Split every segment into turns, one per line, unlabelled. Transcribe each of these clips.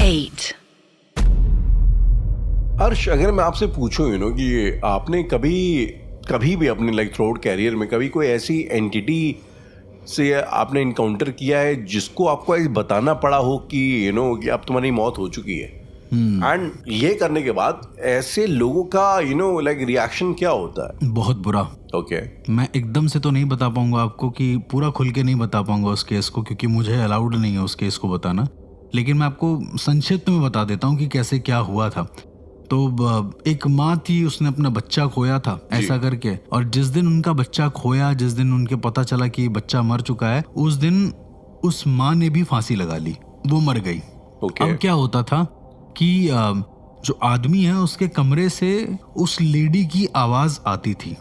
8.
हर्ष, अगर मैं आपसे पूछूं कि आपने कभी भी अपने थ्रू आउट कैरियर में कभी कोई ऐसी एंटिटी से आपने इनकाउंटर किया है जिसको आपको ऐसे बताना पड़ा हो कि कि अब तुम्हारी मौत हो चुकी है, एंड ये करने के बाद ऐसे लोगों का रिएक्शन क्या होता है?
बहुत बुरा।
ओके।
मैं एकदम से तो नहीं बता पाऊंगा आपको कि पूरा खुल के नहीं बता पाऊंगा उस केस को, क्योंकि मुझे अलाउड नहीं है उस केस को बताना, लेकिन मैं आपको संक्षिप्त में बता देता हूँ कि कैसे क्या हुआ था। तो एक माँ थी, उसने अपना बच्चा खोया था ऐसा करके, और जिस दिन उनका बच्चा खोया, जिस दिन उनके पता चला कि बच्चा मर चुका है, उस दिन उस माँ ने भी फांसी लगा ली, वो मर गई। अब क्या होता था कि जो आदमी है उसके कमरे से उस लेडी की आवाज आती थी,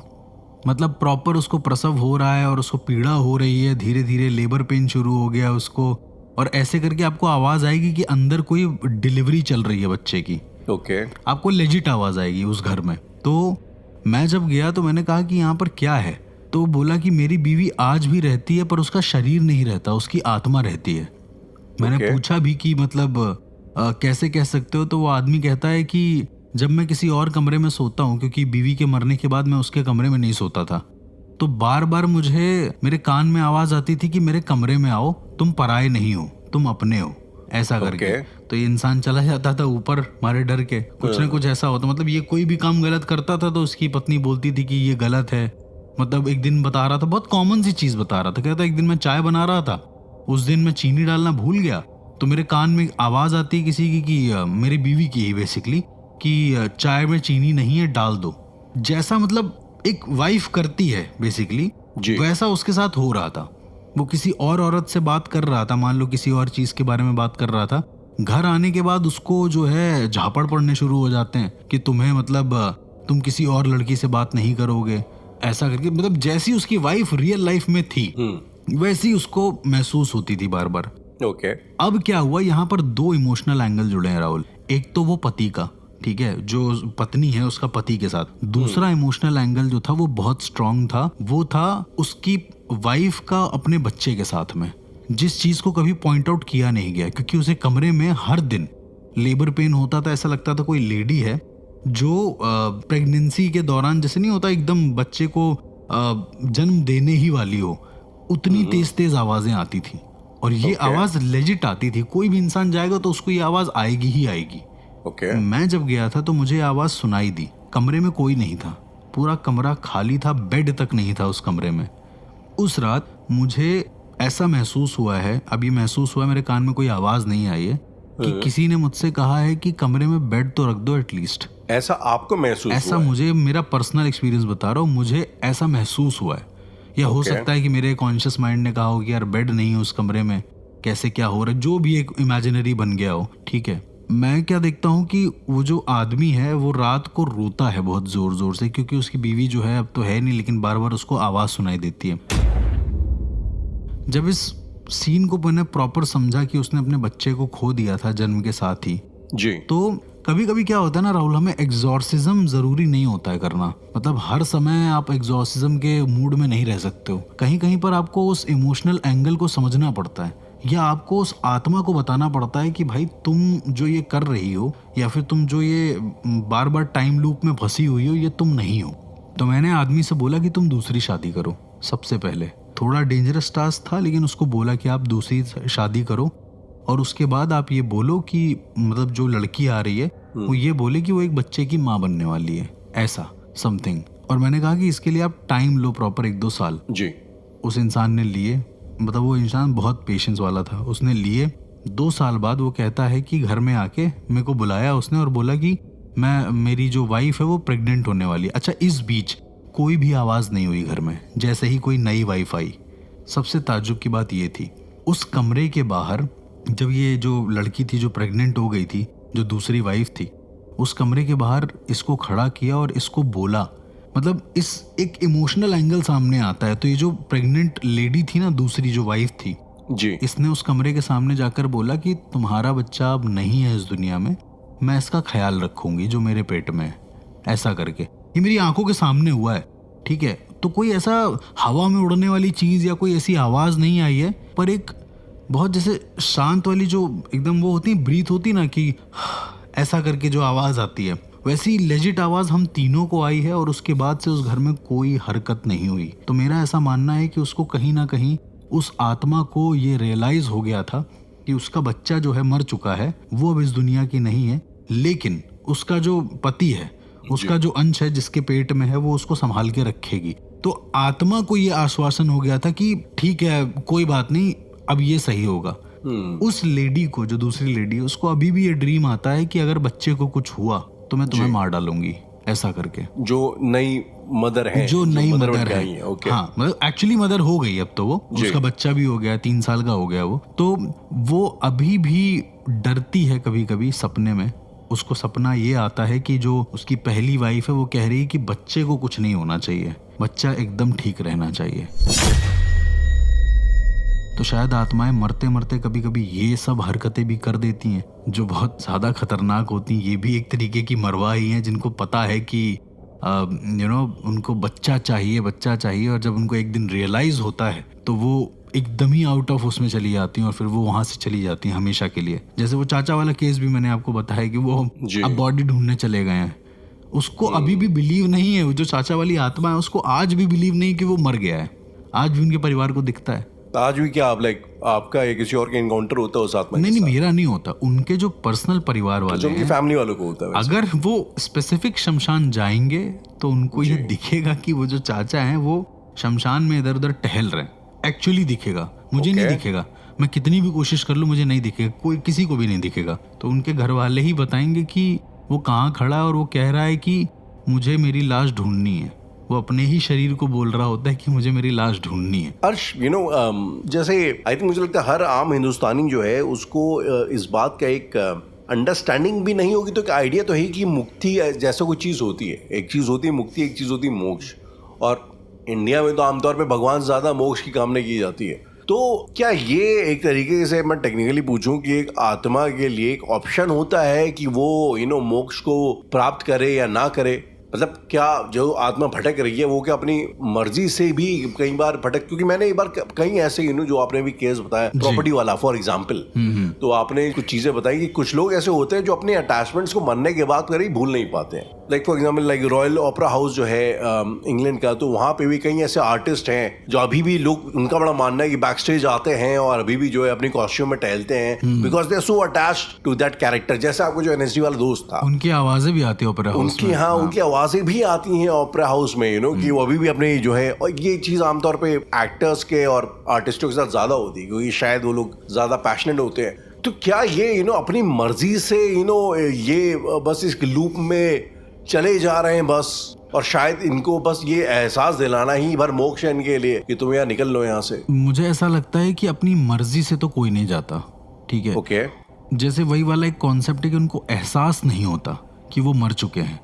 मतलब प्रॉपर उसको प्रसव हो रहा है और उसको पीड़ा हो रही है, धीरे धीरे लेबर पेन शुरू हो गया उसको, और ऐसे करके आपको आवाज आएगी कि अंदर कोई डिलीवरी चल रही है बच्चे की।
ओके।
आपको लेजिट आवाज आएगी उस घर में। तो मैं जब गया तो मैंने कहा कि यहाँ पर क्या है, तो बोला कि मेरी बीवी आज भी रहती है पर उसका शरीर नहीं रहता, उसकी आत्मा रहती है। मैंने पूछा भी कि मतलब कैसे कह सकते हो, तो वो आदमी कहता है कि जब मैं किसी और कमरे में सोता हूँ, क्योंकि बीवी के मरने के बाद मैं उसके कमरे में नहीं सोता था, तो बार बार मुझे मेरे कान में आवाज आती थी कि मेरे कमरे में आओ, तुम पराये नहीं हो, तुम अपने हो, ऐसा करके। तो ये इंसान चला जाता था ऊपर मारे डर के, कुछ ना कुछ ऐसा होता, मतलब ये कोई भी काम गलत करता था तो उसकी पत्नी बोलती थी कि ये गलत है। मतलब एक दिन बता रहा था, बहुत कॉमन सी चीज बता रहा था, कहता एक दिन मैं चाय बना रहा था, उस दिन मैं चीनी डालना भूल गया, तो मेरे कान में आवाज आती है किसी की कि मेरी बीवी की ही बेसिकली, कि चाय में चीनी नहीं है, डाल दो। जैसा मतलब एक वाइफ करती है बेसिकली, वैसा उसके साथ हो रहा था। वो किसी और औरत से बात कर रहा था, मान लो किसी और चीज के बारे में बात कर रहा था। घर आने के बाद उसको जो है झापड़ पड़ने शुरू हो जाते हैं कि तुम्हें मतलब तुम किसी और लड़की से बात नहीं करोगे, ऐसा करके। मतलब जैसी उसकी वाइफ रियल लाइफ में थी वैसी उसको महसूस होती थी बार बार।
ओके।
अब क्या हुआ, यहाँ पर दो इमोशनल एंगल जुड़े हैं राहुल। एक तो वो पति का, ठीक है, जो पत्नी है उसका पति के साथ। दूसरा इमोशनल एंगल जो था वो बहुत स्ट्रांग था, वो था उसकी वाइफ का अपने बच्चे के साथ में, जिस चीज को कभी पॉइंट आउट किया नहीं गया, क्योंकि उसे कमरे में हर दिन लेबर पेन होता था। ऐसा लगता था कोई लेडी है जो प्रेगनेंसी के दौरान, जैसे नहीं होता एकदम बच्चे को जन्म देने ही वाली हो, उतनी तेज तेज आवाजें आती थी। और ये आवाज लेजिट आती थी, कोई भी इंसान जाएगा तो उसको ये आवाज आएगी ही आएगी। मैं जब गया था तो मुझे आवाज सुनाई दी। कमरे में कोई नहीं था, पूरा कमरा खाली था, बेड तक नहीं था उस कमरे में। उस रात मुझे ऐसा महसूस हुआ है, अभी महसूस हुआ है, मेरे कान में कोई आवाज नहीं आई है, कि किसी ने मुझसे कहा है कि कमरे में बेड तो रख दो एटलीस्ट।
ऐसा आपको महसूस
ऐसा
हुआ?
मुझे, मेरा पर्सनल एक्सपीरियंस बता रहा हूँ, मुझे ऐसा महसूस हुआ है। या हो सकता है कि मेरे कॉन्शियस माइंड ने कहा हो कि यार बेड नहीं है उस कमरे में, कैसे क्या हो रहा है, जो भी एक इमेजिनरी बन गया हो, ठीक है। मैं क्या देखता हूँ कि वो जो आदमी है वो रात को रोता है बहुत जोर जोर से, क्योंकि उसकी बीवी जो है अब तो है नहीं, लेकिन बार बार उसको आवाज सुनाई देती है। जब इस सीन को मैंने प्रॉपर समझा कि उसने अपने बच्चे को खो दिया था जन्म के साथ ही
जी,
तो कभी कभी क्या होता है ना राहुल, हमें एग्जॉर्सिज्म जरूरी नहीं होता है करना। मतलब हर समय आप एग्जॉर्सिज्म के मूड में नहीं रह सकते हो, कहीं कहीं पर आपको उस इमोशनल एंगल को समझना पड़ता है, या आपको उस आत्मा को बताना पड़ता है कि भाई तुम जो ये कर रही हो, या फिर तुम जो ये बार बार टाइम लूप में फंसी हुई हो, ये तुम नहीं हो। तो मैंने आदमी से बोला कि तुम दूसरी शादी करो। सबसे पहले थोड़ा डेंजरस टास्क था, लेकिन उसको बोला कि आप दूसरी शादी करो, और उसके बाद आप ये बोलो कि मतलब जो लड़की आ रही है वो ये बोले कि वो एक बच्चे की माँ बनने वाली है, ऐसा समथिंग। और मैंने कहा कि इसके लिए आप टाइम लो, प्रॉपर 1-2 साल।
जी।
उस इंसान ने लिए, मतलब वो इंसान बहुत पेशेंस वाला था, उसने लिए। 2 साल बाद वो कहता है कि घर में आके मेरे को बुलाया उसने और बोला कि मेरी जो वाइफ है वो प्रेग्नेंट होने वाली है। अच्छा, इस बीच कोई भी आवाज नहीं हुई घर में, जैसे ही कोई नई वाइफ आई। सबसे ताज्जुब की बात ये थी, उस कमरे के बाहर जब ये जो लड़की थी जो प्रेग्नेंट हो गई थी, जो दूसरी वाइफ थी, उस कमरे के बाहर इसको खड़ा किया और इसको बोला, मतलब इस एक इमोशनल एंगल सामने आता है। तो ये जो प्रेग्नेंट लेडी थी ना, दूसरी जो वाइफ थी
जी,
इसने उस कमरे के सामने जाकर बोला कि तुम्हारा बच्चा अब नहीं है इस दुनिया में, मैं इसका ख्याल रखूंगी जो मेरे पेट में है, ऐसा करके। ये मेरी आंखों के सामने हुआ है, ठीक है। तो कोई ऐसा हवा में उड़ने वाली चीज या कोई ऐसी आवाज नहीं आई है, पर एक बहुत जैसे शांत वाली जो एकदम वो होती है ब्रीथ होती ना कि ऐसा करके जो आवाज़ आती है, वैसी लेजिट आवाज़ हम तीनों को आई है और उसके बाद से उस घर में कोई हरकत नहीं हुई। तो मेरा ऐसा मानना है कि उसको कहीं ना कहीं उस आत्मा को ये रियलाइज़ हो गया था कि उसका बच्चा जो है मर चुका है, वो अब इस दुनिया की नहीं है, लेकिन उसका जो पति है, उसका जो अंश है जिसके पेट में है, वो उसको संभाल के रखेगी। तो आत्मा को ये आश्वासन हो गया था कि ठीक है, कोई बात नहीं, अब ये सही होगा। उस लेडी को, जो दूसरी लेडी, उसको अभी भी ये ड्रीम आता है कि अगर बच्चे को कुछ हुआ तो मैं तुम्हें मार डालूंगी, ऐसा करके।
जो नई मदर है,
जो नई मदर है,
okay.
हाँ, मतलब एक्चुअली मदर हो गई अब तो वो, उसका बच्चा भी हो गया, 3 साल का हो गया वो। तो वो अभी भी डरती है कभी कभी सपने में। उसको सपना ये आता है कि जो उसकी पहली वाइफ है वो कह रही है कि बच्चे को कुछ नहीं होना चाहिए, बच्चा एकदम ठीक रहना चाहिए। तो शायद आत्माएं मरते मरते कभी कभी ये सब हरकतें भी कर देती हैं जो बहुत ज़्यादा खतरनाक होती हैं। ये भी एक तरीके की मरवा ही हैं जिनको पता है कि उनको बच्चा चाहिए, और जब उनको एक दिन रियलाइज़ होता है तो वो एकदम ही आउट ऑफ उसमें चली जाती हैं और फिर वो वहाँ से चली जाती हैं हमेशा के लिए। जैसे वो चाचा वाला केस भी मैंने आपको बताया कि वो अब बॉडी ढूंढने चले गए हैं। उसको अभी भी बिलीव नहीं है, जो चाचा वाली आत्मा है उसको आज भी बिलीव नहीं कि वो मर गया है। आज भी उनके परिवार को दिखता है।
आज भी क्या आप आपका या किसी और का एनकाउंटर होता है उस आत्मा के साथ?
नहीं, मेरा नहीं होता, उनके जो पर्सनल परिवार वाले
जो उनकी फैमिली वालों को होता है।
अगर वो स्पेसिफिक शमशान जाएंगे तो उनको ये दिखेगा कि वो जो चाचा हैं वो शमशान में इधर उधर टहल रहे हैं। एक्चुअली दिखेगा, मुझे नहीं दिखेगा, मैं कितनी भी कोशिश कर लूँ मुझे नहीं दिखेगा, कोई किसी को भी नहीं दिखेगा। तो उनके घर वाले ही बताएंगे कि वो कहाँ खड़ा है और वो कह रहा है कि मुझे मेरी लाश ढूंढनी है। वो अपने ही शरीर को बोल रहा होता है कि मुझे मेरी लाश ढूंढनी है।
अर्श, जैसे आई थिंक मुझे लगता है हर आम हिंदुस्तानी जो है उसको इस बात का एक अंडरस्टैंडिंग भी नहीं होगी तो एक आइडिया तो है कि मुक्ति जैसा कोई चीज़ होती है। एक चीज़ होती है मुक्ति, एक चीज़ होती है मोक्ष। और इंडिया में तो आमतौर पे भगवान से ज़्यादा मोक्ष की कामना की जाती है। तो क्या ये एक तरीके से मैं टेक्निकली पूछूं कि एक आत्मा के लिए एक ऑप्शन होता है कि वो मोक्ष को प्राप्त करे या ना करे? मतलब क्या जो आत्मा भटक रही है वो क्या अपनी मर्जी से भी कई बार भटक, क्योंकि मैंने एक बार कई ऐसे जो आपने भी केस बताया प्रॉपर्टी वाला फॉर एग्जांपल, तो आपने कुछ चीजें बताई कि कुछ लोग ऐसे होते हैं जो अपने अटैचमेंट्स को मरने के बाद कभी भूल नहीं पाते हैं। Like for example royal opera house जो है इंग्लैंड का, तो वहाँ पे भी कई ऐसे आर्टिस्ट हैं जो अभी भी लोग, उनका बड़ा मानना है कि बैक स्टेज आते हैं और अभी भी जो है अपनी कॉस्ट्यूम में टहलते हैं because they are so attached to that character. जैसे आपको जो एनएसडी वाला दोस्त था,
उनकी आवाजें भी आती है ओपेरा हाउस में।
उनकी आवाजें भी आती हैं ओपेरा हाउस में, कि वो अभी भी अपनी जो है, और ये चीज आमतौर पे एक्टर्स के और आर्टिस्टों के साथ ज्यादा होती है क्योंकि शायद वो लोग ज्यादा पैशनेट होते हैं। तो क्या ये अपनी मर्जी से ये बस इस लूप में चले जा रहे हैं बस, और शायद इनको बस ये एहसास दिलाना ही भर मोक्ष है इनके लिए कि तुम यहाँ निकल लो यहाँ से?
मुझे ऐसा लगता है कि अपनी मर्जी से तो कोई नहीं जाता, ठीक है?
ओके।
जैसे वही वाला एक कॉन्सेप्ट है कि उनको एहसास नहीं होता कि वो मर चुके हैं,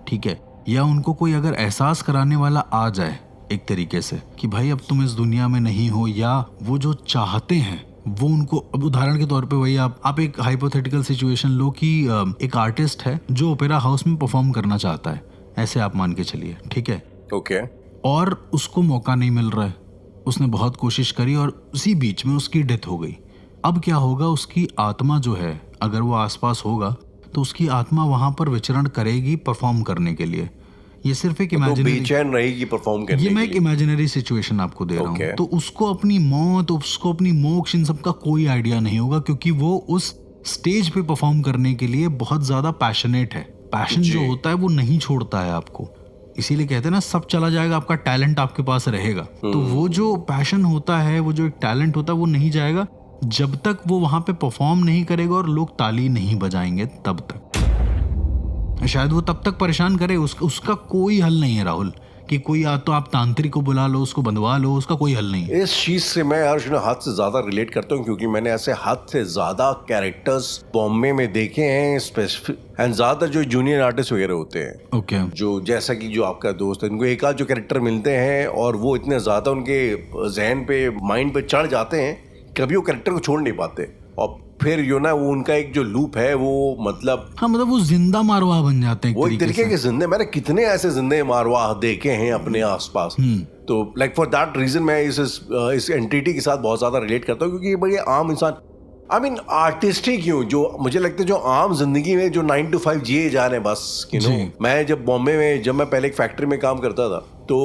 ठीक है? या उनको कोई अगर एहसास कराने वाला आ जाए एक तरीके से कि भाई अब तुम इस दुनिया में नहीं हो, या वो जो चाहते हैं वो उनको, अब उदाहरण के तौर पे वही आप एक हाइपोथेटिकल सिचुएशन लो कि एक आर्टिस्ट है जो ओपेरा हाउस में परफॉर्म करना चाहता है, ऐसे आप मान के चलिए, ठीक है?
ओके।
और उसको मौका नहीं मिल रहा है, उसने बहुत कोशिश करी और उसी बीच में उसकी डेथ हो गई। अब क्या होगा, उसकी आत्मा जो है, अगर वो आसपास होगा तो उसकी आत्मा वहां पर विचरण करेगी परफॉर्म करने के लिए। ये सिर्फ एक इमेजिनरी,
बेचैन रहेगी परफॉर्म करने के लिए।
ये मैं एक इमेजिनरी सिचुएशन आपको दे रहा हूँ। तो उसको अपनी मौत, उसको अपनी मोक्ष, इन सब का कोई आइडिया नहीं होगा क्योंकि वो उस स्टेज पे परफॉर्म करने के लिए बहुत ज्यादा पैशनेट है। पैशन जो होता है वो नहीं छोड़ता है आपको, इसीलिए कहते हैं ना सब चला जाएगा, आपका टैलेंट आपके पास रहेगा। तो वो जो पैशन होता है, वो जो एक टैलेंट होता है, वो नहीं जाएगा जब तक वो वहां पे परफॉर्म नहीं करेगा और लोग ताली नहीं बजाएंगे तब तक। शायद वो तब तक परेशान करे, उसका कोई हल नहीं है राहुल, कि कोई तो आप तांत्रिक को बुला लो, उसको बंधवा लो, उसका कोई हल नहीं है।
इस चीज से मैं हद से ज्यादा रिलेट करता हूँ क्योंकि मैंने ऐसे हद से ज्यादा कैरेक्टर्स बॉम्बे में देखे हैं स्पेसिफिक, एंड ज्यादातर जो जूनियर आर्टिस्ट वगैरह होते हैं,
ओके,
जो जैसा कि जो आपका दोस्त है, इनको एक आध जो कैरेक्टर मिलते हैं और वो इतने ज्यादा उनके जहन पे, माइंड पे चढ़ जाते हैं, कभी वो कैरेक्टर को छोड़ नहीं पाते। और फिर यो ना वो उनका एक जो लूप है वो मतलब
हाँ मतलब वो जिंदा मारवाह बन जाते हैं
वो एक तरीके के जिंदे, मैंने कितने ऐसे जिंदे मारवाह देखे हैं अपने आसपास। तो लाइक फॉर दैट रीजन मैं इस एंटिटी के साथ बहुत ज्यादा रिलेट करता हूँ, क्योंकि ये बड़े आम इंसान, आई मीन आर्टिस्ट ही क्यों, जो मुझे लगता है जो आम जिंदगी में जो 9 to 5 जिए जा रहे हैं बस, यू नो। मैं जब बॉम्बे में, जब मैं पहले एक फैक्ट्री में काम करता था, तो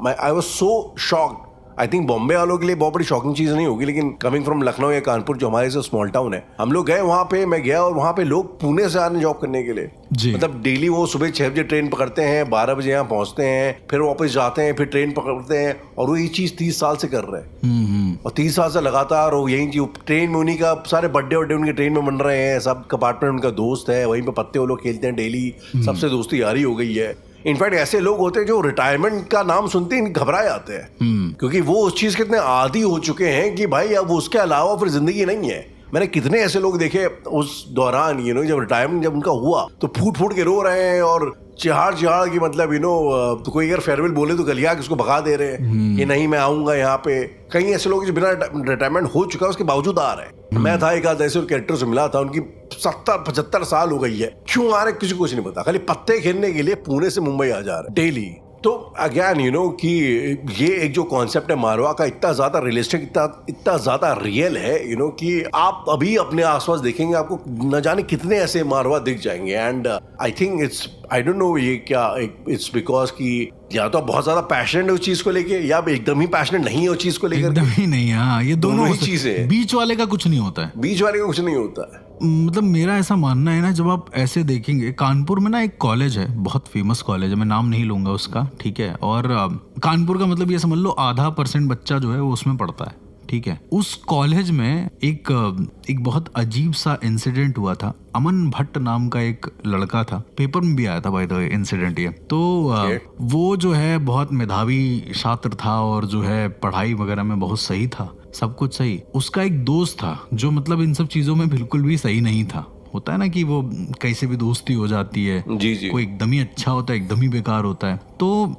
मैं I was so shocked. I think Bombay वालों के लिए बहुत बड़ी शॉकिंग चीज नहीं होगी, लेकिन कमिंग फ्रॉम लखनऊ या कानपुर जो हमारे से स्मॉल टाउन है, हम लोग गए वहां पे, मैं गया और वहां पे लोग पुणे से आने जॉब करने के लिए, मतलब डेली वो सुबह 6 बजे ट्रेन पकड़ते हैं, 12 बजे यहाँ पहुंचते हैं, फिर वापस जाते हैं, फिर ट्रेन पकड़ते हैं, और वो ये चीज 30 साल से कर रहे हैं। और 30 साल से लगातार वो यही चीज, ट्रेन में उन्हीं का सारे बर्थडे वर्डे उनके ट्रेन में बन रहे हैं, सब कंपार्टमेंट उनका दोस्त है, वहीं पे पत्ते वो लोग खेलते हैं डेली, सबसे दोस्ती यारी हो गई है। इनफैक्ट ऐसे लोग होते हैं जो रिटायरमेंट का नाम सुनते ही घबरा जाते हैं, क्योंकि वो उस चीज के इतने आदी हो चुके हैं कि भाई अब उसके अलावा फिर जिंदगी नहीं है। मैंने कितने ऐसे लोग देखे उस दौरान, यू नो, जब रिटायरमेंट जब उनका हुआ तो फूट फूट के रो रहे हैं और चिहाड़ चिहाड़ की, मतलब यू नो, तो कोई अगर फेयरवेल बोले तो गलिया के उसको भगा दे रहे हैं कि नहीं मैं आऊंगा यहाँ पे। कई ऐसे लोग जो बिना रिटायरमेंट हो चुका है उसके बावजूद आ रहे हैं। मैं था एक आध ऐसे कैरेक्टर से मिला था, उनकी 70-75 साल हो गई है, क्यों आ रहे किसी को कुछ नहीं पता, खाली पत्ते खेलने के लिए पुणे से मुंबई आ जा रहे डेली। तो अगेन यू नो कि ये एक जो कॉन्सेप्ट है मारवा का, इतना ज्यादा रियलिस्टिक, इतना ज्यादा रियल है, यू नो, कि आप अभी अपने आसपास देखेंगे आपको न जाने कितने ऐसे मारवा दिख जाएंगे। And I think it's, I don't know ये क्या, इट्स बिकॉज कि या तो आप बहुत ज्यादा पैशनेट है उस चीज को लेके, या आप एकदम ही पैशनेट नहीं है उस चीज को लेकर।
एकदम ही नहीं, हाँ ये दोनों
ही चीजें,
बीच वाले का कुछ नहीं होता है,
बीच वाले का कुछ नहीं होता है।
मतलब मेरा ऐसा मानना है ना, जब आप ऐसे देखेंगे, कानपुर में ना एक कॉलेज है, बहुत फेमस कॉलेज है, मैं नाम नहीं लूंगा उसका, ठीक है, और कानपुर का मतलब ये समझ लो आधा% बच्चा जो है वो उसमें पढ़ता है, ठीक है। उस कॉलेज में एक बहुत अजीब सा इंसिडेंट हुआ था। अमन भट्ट नाम का एक लड़का था, पेपर में भी आया था बाय द वे इंसिडेंट ये। तो वो जो है बहुत मेधावी छात्र था और जो है पढ़ाई वगैरह में बहुत सही था, सब कुछ सही। उसका एक दोस्त था जो मतलब इन सब चीजों में बिल्कुल भी सही नहीं था। होता है ना कि वो कैसे भी दोस्ती हो जाती है,
जी।
कोई एकदम ही अच्छा होता है, एकदम ही बेकार होता है। तो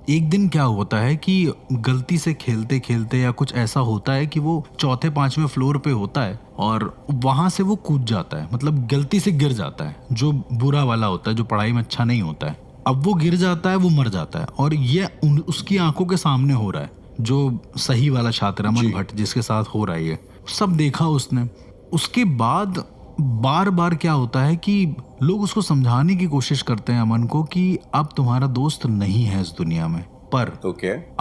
एक दिन क्या होता है कि गलती से खेलते खेलते या कुछ ऐसा होता है कि वो 4-5वें फ्लोर पे होता है और वहां से वो कूद जाता है, मतलब गलती से गिर जाता है, जो बुरा वाला होता है, जो पढ़ाई में अच्छा नहीं होता है। अब वो गिर जाता है, वो मर जाता है, और ये उसकी आंखों के सामने हो रहा है। जो सही वाला छात्र अमन भट्ट जिसके साथ हो रहा है ये सब देखा उसने। उसके बाद बार बार क्या होता है कि लोग उसको समझाने की कोशिश करते हैं अमन को कि अब तुम्हारा दोस्त नहीं है इस दुनिया में, पर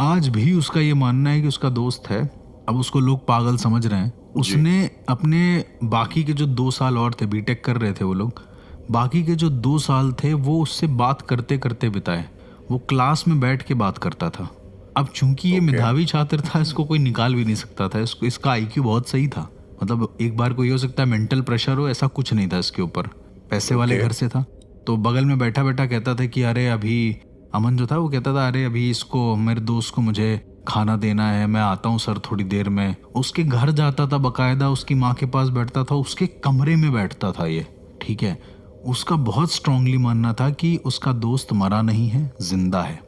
आज भी उसका ये मानना है कि उसका दोस्त है। अब उसको लोग पागल समझ रहे हैं। उसने अपने बाकी के जो 2 साल और थे, बीटेक कर रहे थे वो लोग, बाकी के जो 2 साल थे वो उससे बात करते करते बिताए। वो क्लास में बैठ के बात करता था। अब चूंकि ये मेधावी छात्र था, इसको कोई निकाल भी नहीं सकता था, इसका IQ बहुत सही था, मतलब एक बार को ये हो सकता है मेंटल प्रेशर हो, ऐसा कुछ नहीं था इसके ऊपर। पैसे वाले घर से था, तो बगल में बैठा बैठा कहता था कि अरे अभी अमन जो था वो कहता था अरे अभी इसको, मेरे दोस्त को मुझे खाना देना है, मैं आता हूँ सर थोड़ी देर में। उसके घर जाता था, बकायदा उसकी माँ के पास बैठता था, उसके कमरे में बैठता था ये, ठीक है। उसका बहुत स्ट्रांगली मानना था कि उसका दोस्त मरा नहीं है, जिंदा है।